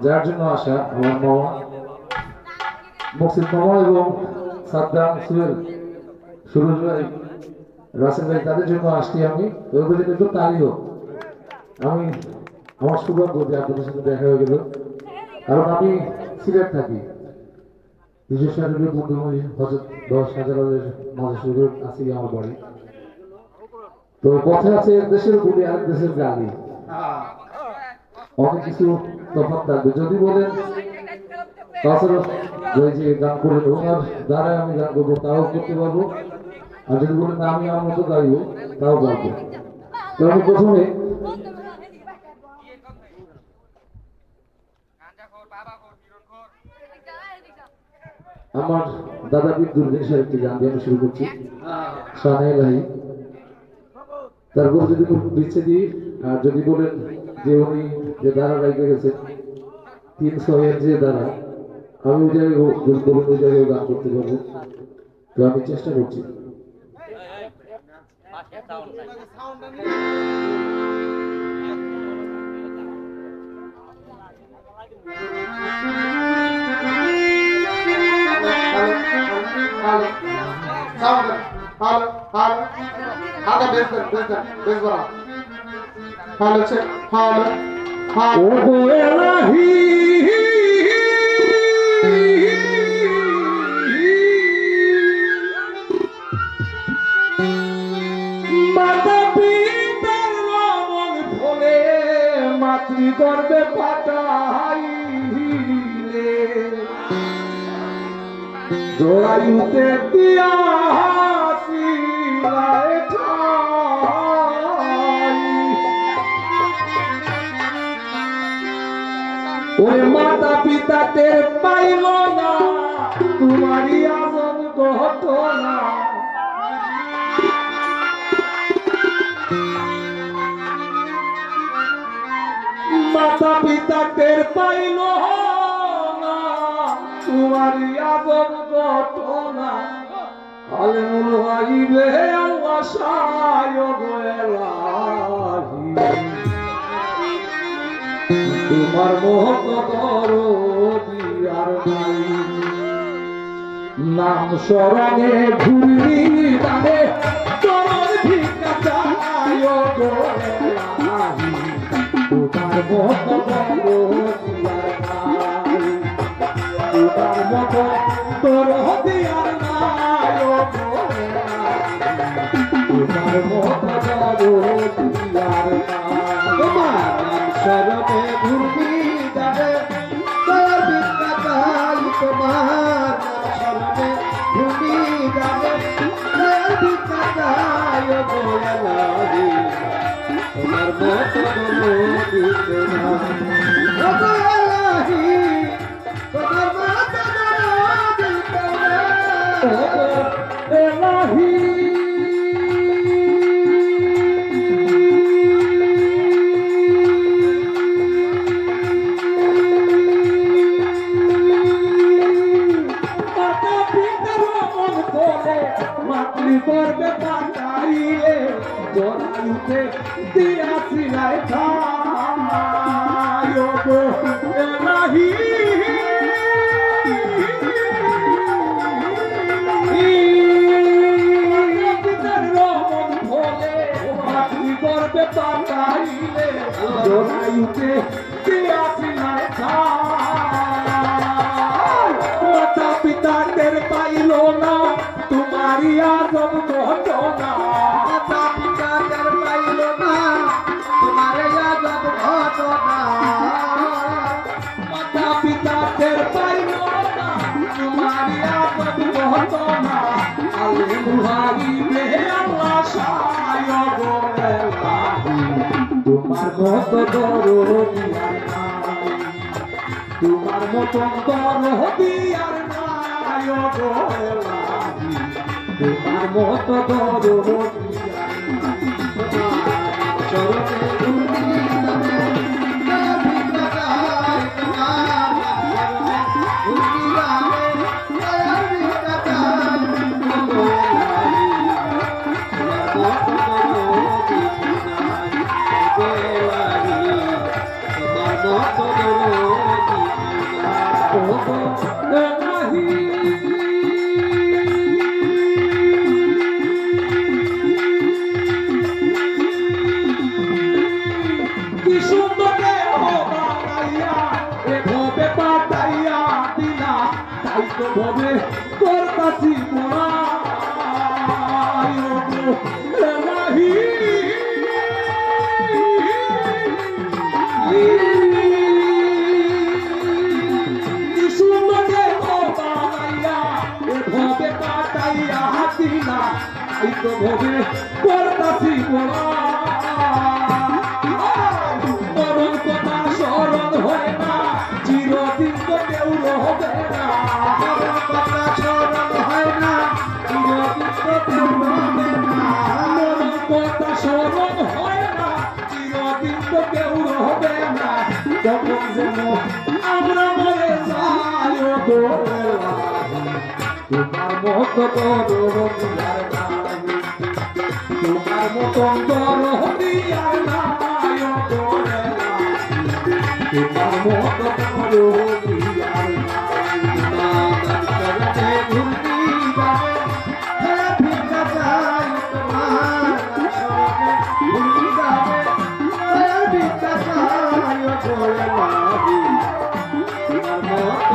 যার জন্য আসা আমার মামা মুকসিদ মামা এবং সাদ্দাম সুহেল সুরজ ভাই রাসেল ভাই তাদের জন্য আসছি আমি। ওদের একটু তালি হোক। আমি আমার সৌভাগ্য যে আপনাদের সাথে দেখা হয়ে গেল, কারণ আমি সিলেট থাকি। বিশেষ করে বন্ধুমণি হজরত 10,000 মাঝে শুরু আছে আমার বাড়ি। তো পথে আছে এক দেশের গুলি আরেক দেশের গালি, অনেক কিছু তফাৎ থাকবে। যদি বলেন ওই যে গান করেন ওনার দ্বারা আমি গান করবো তাও করতে পারবো, আর যদি বলেন আমি আমার মতো গাইবো তাও পারবো। তো আমি প্রথমে আমার দাদা বিদ্যুৎ দেশের একটি গান দিয়ে আমি শুরু করছি, শানে লাই। তারপর যদি বিচ্ছে দিই, আর যদি বলেন যে উনি যে দ্বারা গাইতে গেছেন 300 যে দ্বারা, আমি ওই জায়গায় বলুন ওই জায়গায় গান করতে পারবো। তো আমি চেষ্টা করছি। মাতৃগর্ভে পাঠাইলে জোড়াইতে দিয়াছিলায় ঠাই, ওরে মাতা পিতা টের পাইল না তোমারই আজব ঘটনা। মাতা পিতা টের পাইল না তোমারই আজব ঘটনা। আলেমুল গাইবে আল্লাহ শায়দ এলাহি, তোমার মহৎ দরদি আর নাই। নাম স্মরণে ঘুরি তারে চরণ ভিক্ষা চায় গো এলাহি, তোমার মত দরদি আর নাই। তোমার মত দরদি আর নাই গো এলাহি, তোমার মত দরদি আর নাই। তোমার নাম স্মরণে ঘুরি তারে চরণ ভিক্ষা চাই, তোমার নাম স্মরণে ঘুরি তারে চরণ ভিক্ষা চাই গো এলাহি, তোমার মত দরদি নাই। তোমার মত দরদি এলাহি। মাতৃগর্ভে পাঠাইলে জড়াইতে দিয়াছিলায় ঠাই, ওগো এলাহি। মাতৃগর্ভে পাঠাইলে জড়াইতে দিয়াছিলায় ঠাই, মাতা পিতা টের পাইল না তোমারই আজব ঘটনা। মাতা পিতা টের পাইল না তোমারই আজব ঘটনা। মাতা পিতা টের পাইল না তোমারই আজব ঘটনা। আলেমুল গাইবে আল্লাহ শায়দ এলাহি, তোমার মত দরদি আর নাই। তোমার মত দরদি আর নাই গো এলাহি, তোমার মত দরদি আর নাই। চরণে ঘুরি তারে চরণ ভিক্ষা চাই, তোমার ঘুরি তারে চরণ ভিক্ষা চাই গো এলাহি, তোমার মত দরদি নাই গো এলাহি, তোমার মত দরদি কি সুন্দর বানাইয়া এভাবে পাঠাইয়া দিলা তাই তো ভাবে করতাছি পড়াই এলাহি কি সুন্দর বানাইয়া এভাবে পাঠাইয়া দিলা তাই তো ভাবে করতাছি পড়াই মরণ কথা স্মরণ হয় না চিরদিন তো কেউ রবে না মরণ কথা স্মরণ হয় না চিরদিন তো কেউ রবে না মরণ কথা স্মরণ হয় না চিরদিন তো কেউ রবে না তখন যেন আমরা মরে যাই গো তোমার মতো দরদিয়ার নাই তোমার মতন দরদিয়ার নাই গো তোমার মতো দরদিয়ার নাই নাদান করতে ঘুরতি যাবে খেলা ভিক্ষা চাই তোমার সঙ্গে ঘুরতি যাবে খেলা ভিক্ষা চাই গো লাগি তোমার মতো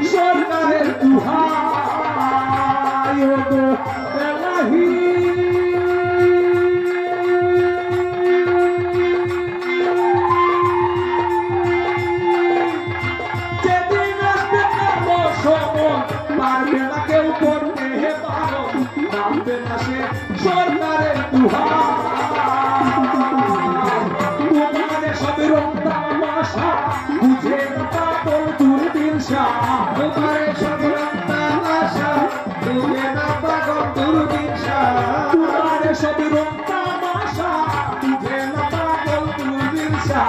সরকারের দুহাই গো এলাহি যেদিন আসবে সময় পারবে না কেউ করতে পারো মানবে না সে সরকারের দুহাই তোমাদের সব রং তামাশা বুঝে না পাগল দুর্দিনশা তোমারে সব রং তামাশা বুঝে না পাগল দুর্দিনশা তোমারে সব রং তামাশা বুঝে না পাগল দুর্দিনশা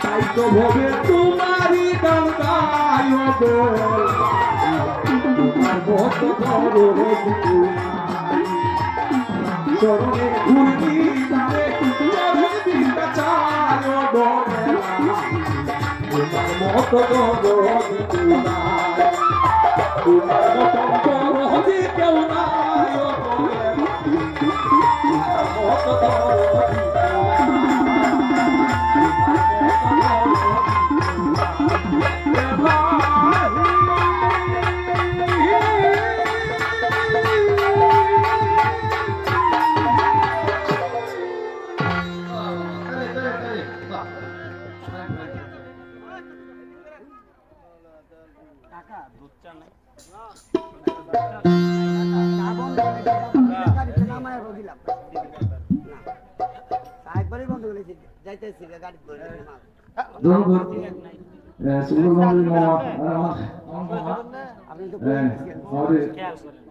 তাই তো ভবে তোমারই গান গাই গো তোমার মতো করো চরণে ঘুরতি যাবে চরণে ভিক্ষা চাই গো তোমার মতো দরদি কেউ নাই তোমার মতো দরদি কেউ নাই তোমার মতো দরদি কেউ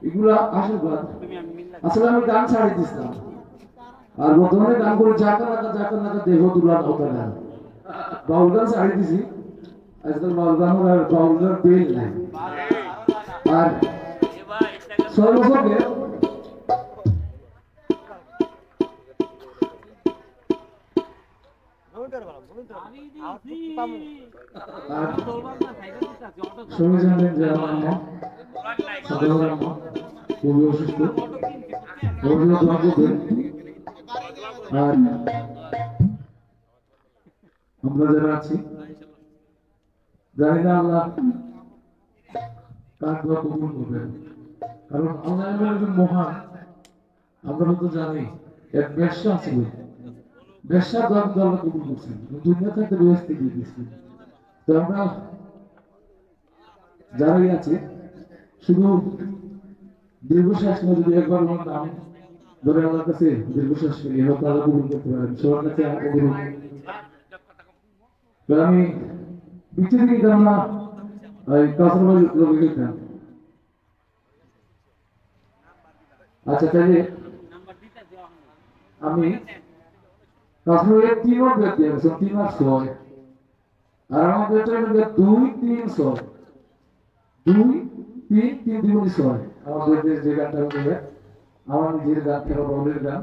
এগুলা আশীর্বাদ আসলে আমি গান ছাড়ি দিতাম আর বর্তমানে গান করে জাকা নাকা দেহ তুলা নৌকা বাউল গান ছাড়ি দিছি আজকাল বাউল গান আর বাউল গান বেল নাই আর 6 বছর গেল সবাই জানেন যে আমার মা সাধারণ মা খুবই অসুস্থ আর আমরা যারা আছি জানি না আল্লাহ কার দোয়া কবুল করবেন কারণ আল্লাহ একজন মহান আমরা তো জানি এক ব্যবসা ছিল ব্যবসার দোয়া আল্লাহ কবুল করছেন দুনিয়া থেকে ব্যবস্থা দিয়ে দিচ্ছেন তো আমরা যারাই আছে শুধু দীর্ঘশ্বাস নিয়ে যদি একবার আমার নাম ধরে আল্লাহর কাছে দীর্ঘশ্বাস নিয়ে হোক তাহলে কবুল করতে পারেন সবার কাছে অনুরোধ। আমি পিছিয়ে দিকে গেলাম না ওই কাসরবাড়ি লোকে গেলাম। আচ্ছা তাহলে আমি কাসরবাড়ির 3 আর 2 দিয়ে গেছি 3 আর 6 আর আমাদের এটা 2 3 6 2 3 3 2 6 আমাদের যে গানটা হবে আমার নিজের গান থেকে বলের গান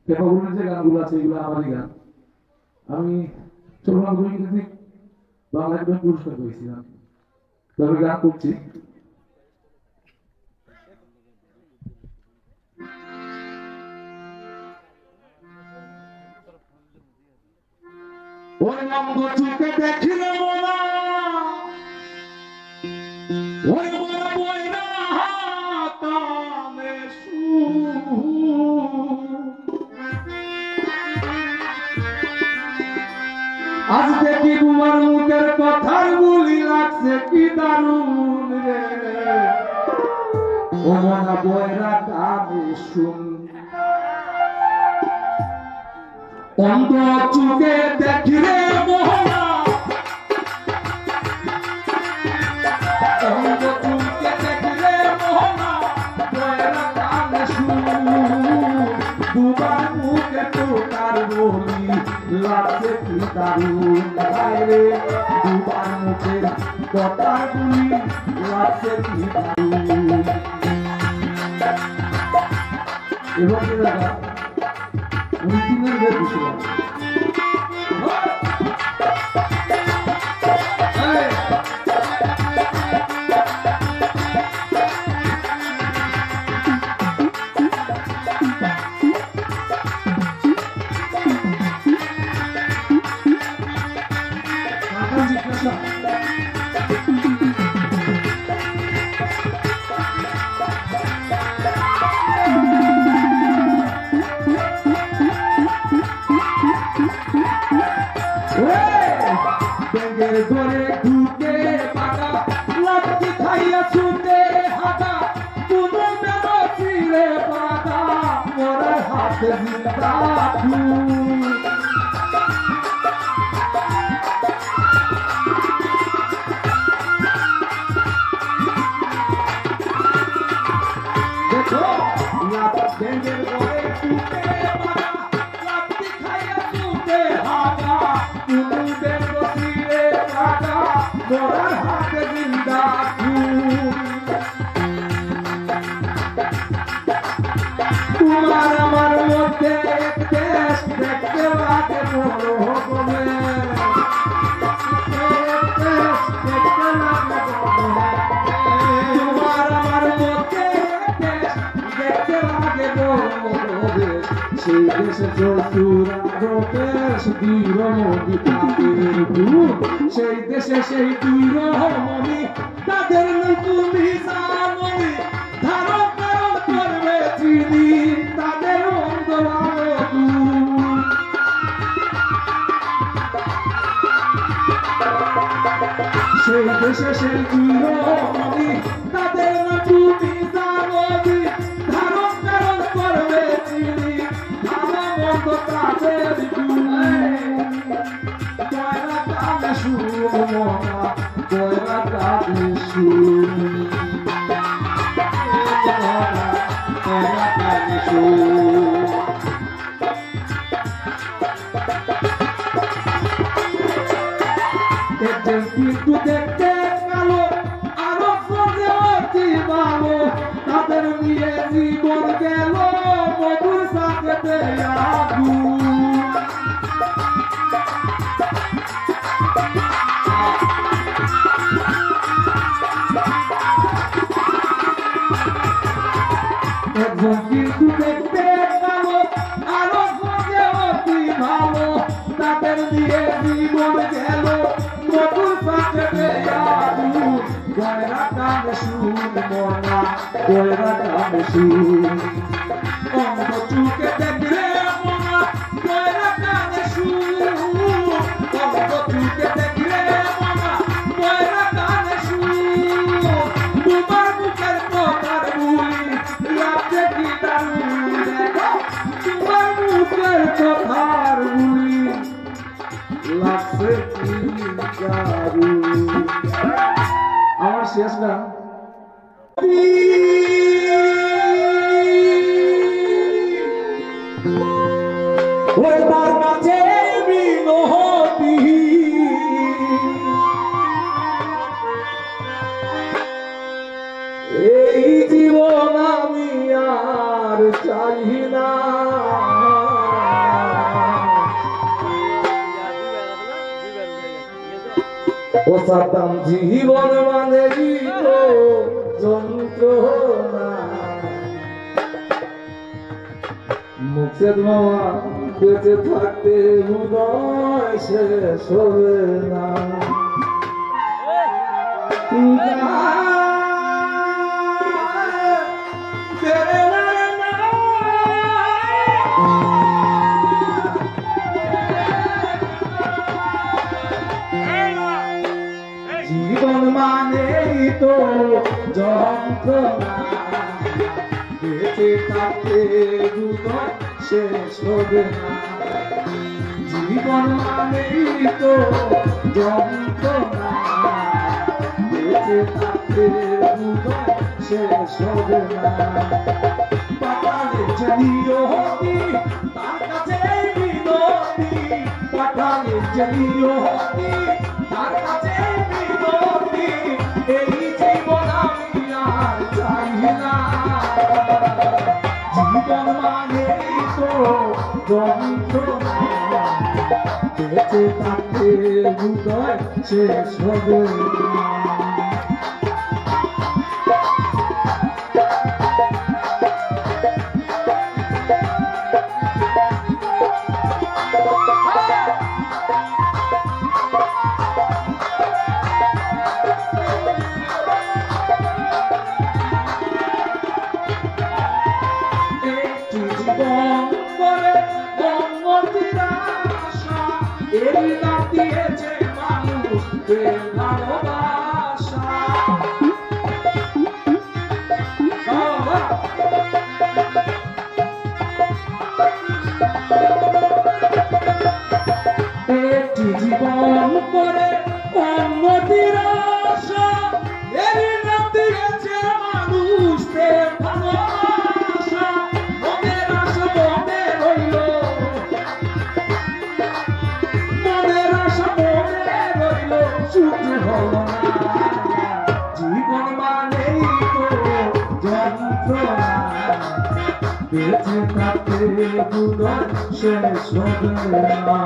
থেকে বলের যে গানগুলো আছে এগুলো আমারই গান। আমি চলমান বইতে বাংলা গান পুরস্কার পেয়েছিলাম তবে গান করছি। ওই অঙ্গ চুকে দেখিলে মোলা ওই মোলা বইরা কামে আজ দেখি বুমার মুখের কথার বলি লাগছে কি দারুণ রে ও মোলা বইরা কামে শুন অন্ধ চুকে দেখিলে মোহনা অন্ধ চুকে দেখিলে মোহনা বয়রা কানে শুন দুবার মুখে তোকার বলি লাগছে কি দারুণ রে দুবার মুখে কথার বলি লাগছে কি দারুণ। এবার দাদা দিনের বের দিছিলাম ঘরে ঢুকে পাকা লাঠি খাইয়া ছুটে হাঁটা কোনো বেরোচিরে পাকা মোর হাতে জিন্দা দেখো ব্যাঙ্গের ঘরে ঢুকে পাকা লাঠি খাইয়া ছুটে হাঁটা কোনো বেরোচিরে পাকা মোর হাতে জিন্দা তোমার আমার মধ্যে এক দেশ দেখতে লাগে বড় হবে তোমার আমার মধ্যে এক দেশ দেখতে লাগে বড় হবে সেই দেশে চতুরা রোপেশ দুই রমণী তাদের দূর সেই দেশে সেই দুই রমণী তাদের তুমি জানি ধারণ ধারণ করবে চিনি তাদের সেই দেশে সেই দুই রমণী তাদের তুমি জানি ধারণ ধারণ করবে চিনি আমার মন্দ তাদের দয়রা কানে শুনো দয়রা কানে শুনি দয়রা কানে শুনি কিন্তু দেখতে কালো আরো ফোনে অতি ভালো তাদের নিয়ে জীবন গেল মধুর সাথে একজন কিন্তু দেখতে কালো আরো ফোনে অতি ভালো তাদের নিয়ে জীবন গেল মধুর সাথে গয়রা কানে শুন মনা গয়রা কানে শুন অন্ধ চুকে দেখলে মনা গয়রা কানে শুন অন্ধ চুকে দেখলে মনা গয়রা কানে শুন তোমার মুখের কথার শেষ গান ওই তার কাছে বিনতি এই জীবন আমি আর চাই না ও সাতাম জীবন মানে তো যন্ত্রণা মুর্শেদ মামা বেঁচে থাকতে হৃদয় শেষ হবে না জীবন মানে তো যন্ত্রণা বেঁচে থাকতে হৃদয় শেষ হবে না জীবন মানে তো যন্ত্রণা বেঁচে থাকতে হৃদয় শেষ হবে না পাতালে জানিয়তি তার কাছে বিনতি পাতালে জানিয়তি তার কাছে বিনতি এই জীবন আমি আর চাই না জীবন মানে তো যন্ত্রণা বেঁচে থাকতে হৃদয় শেষ হবে না এই নাম দিয়েছে মানুষ ভালোবাসা একটি জীবন করে উন্নতির আশা এই নাম দিয়েছে মানুষ ভালোবাসা মনের আশা মনে রইল জীবন মানে তো যন্ত্রণা বেঁচে থাকতে হৃদয় শেষ হবে না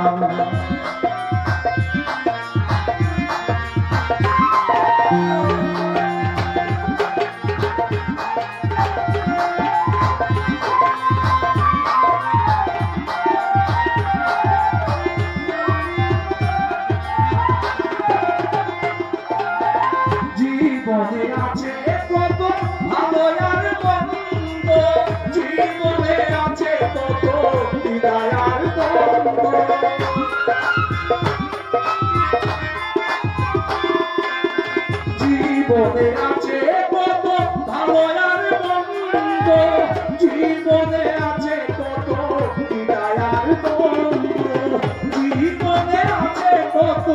জীবনে আছে কত ভালো আর মন্দ জীবনে আছে কত হৃদয় আর দ্বন্দ্ব জীবনে আছে কত ভালো আর মন্দ জীবনে আছে কত হৃদয় আর দ্বন্দ্ব জীবনে আছে কত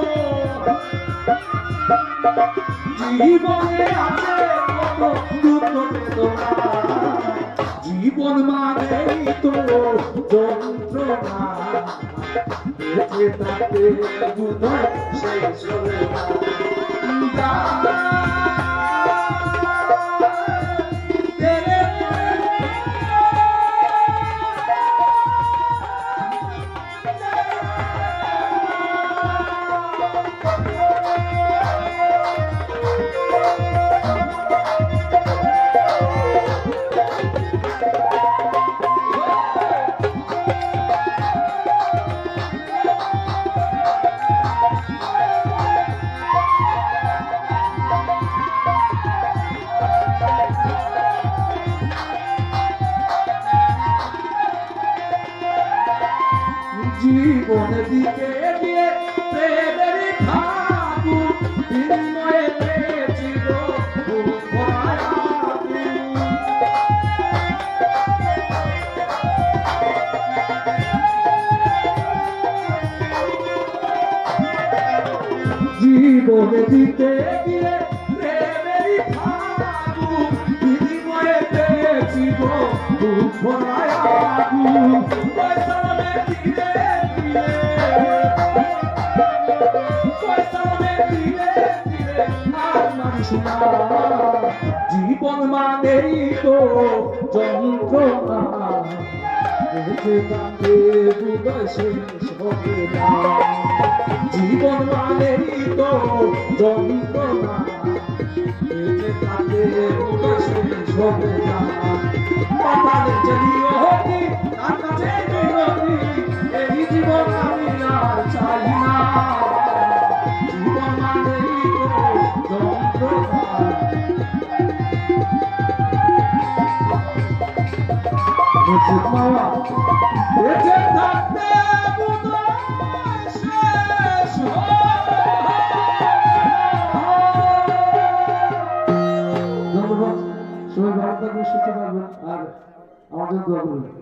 জীবনে আছে কত দুঃখ বেদনা জীবন মানে তো যন্ত্রণা বেঁচে থাকতে হৃদয় শেষ হবে না জীবনের দিকে দিয়ে প্রেমের ঠাকুর বিনিময়ে পেয়েছিল জীবনের দিকে দিয়ে প্রেমের भोलाया आगू पैसा में धीरे धीरे पैसा में धीरे धीरे আর মানুষ না জীবন মানেই তো যন্ত্রণা বেঁচে থাকে হৃদয় শেষ হবে না জীবন মানেই তো যন্ত্রণা বেঁচে থাকে হৃদয় শেষ হবে না পাতালে চলিও হতি তার কাছে বিরতি এই জীবন আমি আর চাই না জীবন মানেই তো যন্ত্রণা বেঁচে থাকতে বোধহয় শেষ হবে। ধন্যবাদ সবাই ভালো থাকবেন সুস্থ থাকবেন আর আমাদের দোয়া করবেন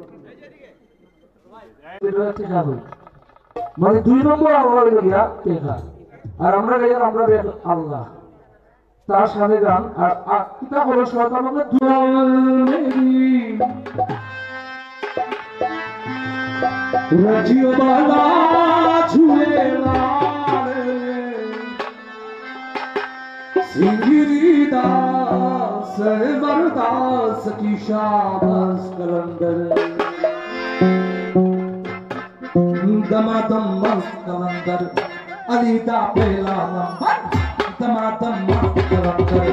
মানে 2 নম্বর আল্লাহ গিয়া দেখা আর আমরা গেলাম আমরা আল্লাহ তার সাথে গান আর কিতাব হলো শয়তান আমাদের रजियो बाला झूले लाले सिंगिरी दास बरदास की शाबाश कलंदर दमादम मस्त कलंदर अली दा पहला नंबर दमादम मस्त कलंदर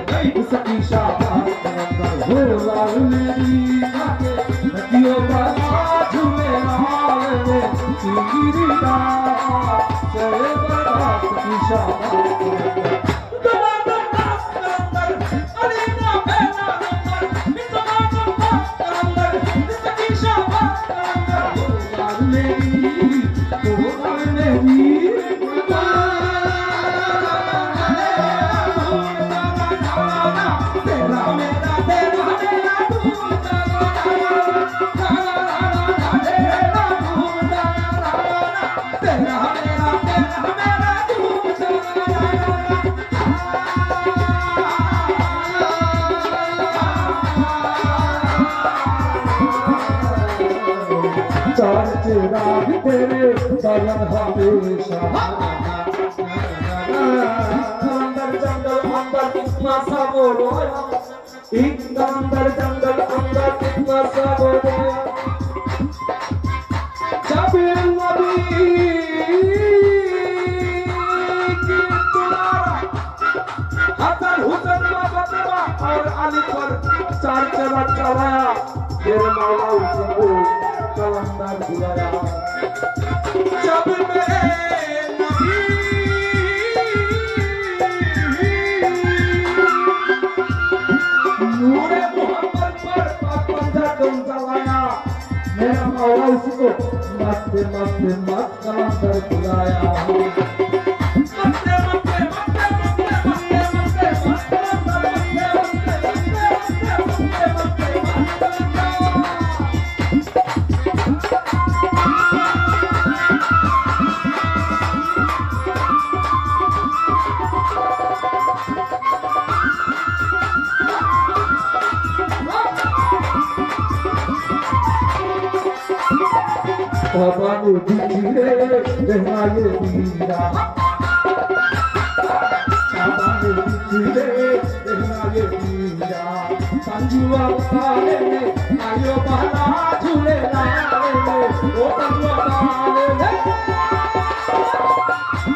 सकी शाबाश कलंदर हो लाल मेरी आके रजियो बाला झूले लाले सिंगिरी दास बरदास की शाबाश कलंदर तेरे सजन हमेशा अंदर जंगल अंदर कितना सा बोलो अंदर जंगल अंदर कितना सा बोलो जब नबी की तुम्हारा हसन हुसैन फातिमा और अली पर चार चला चलाया फिर मौला उसको कलंदर बुलाया जब मेरे नबी नूरे मोहम्मद पर पंजा तुम चलाया मेरा मौला उसको मस्त मस्त मस्त कलंदर बुलाया बाबा ने धीरे रहना ये मीरा बाबा ने धीरे रहना ये मीरा संजुआ वाले ने आयो बाला झूले लाले ने ओ संजुआ वाले ने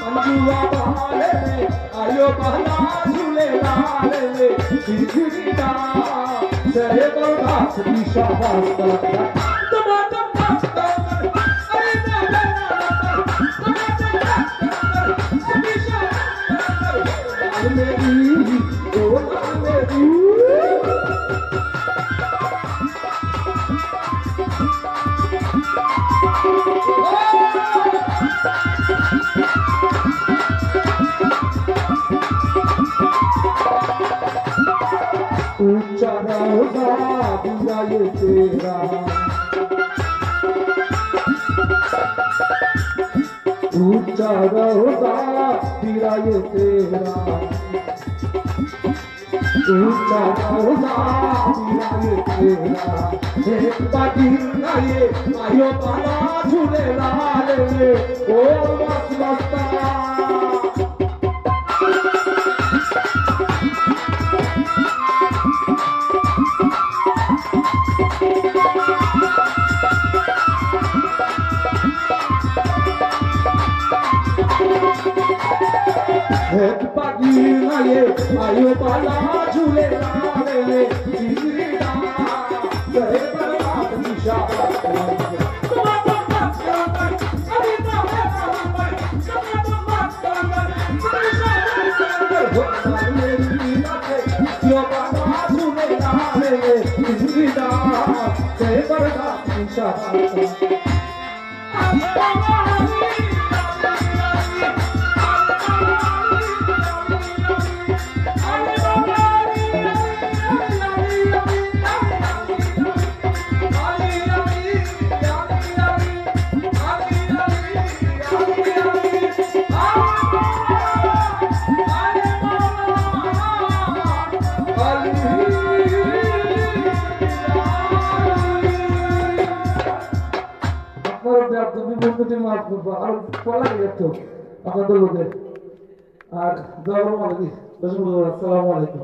संजुआ वाले ने आयो बाला झूले लाले ने धीरा सहे बरदास की शाबाश कलंदर ऊंचा रहोगा दिया ये तेरा ऊंचा रहोगा दिया ये तेरा ऊंचा मौजा बिराए तेरा एक बागिर नाये आयो बाला झूले लाले ओ मस्त मस्ता एक बागिर नाये आयो बाला झूले लाले जिंदगी दा सहे बर्बाद निशा তুমি বন্ধুটি মাফ করবো আর পড়া গেত আপনাদের লোকে আর দোয়া করবো আসসালামু আলাইকুম।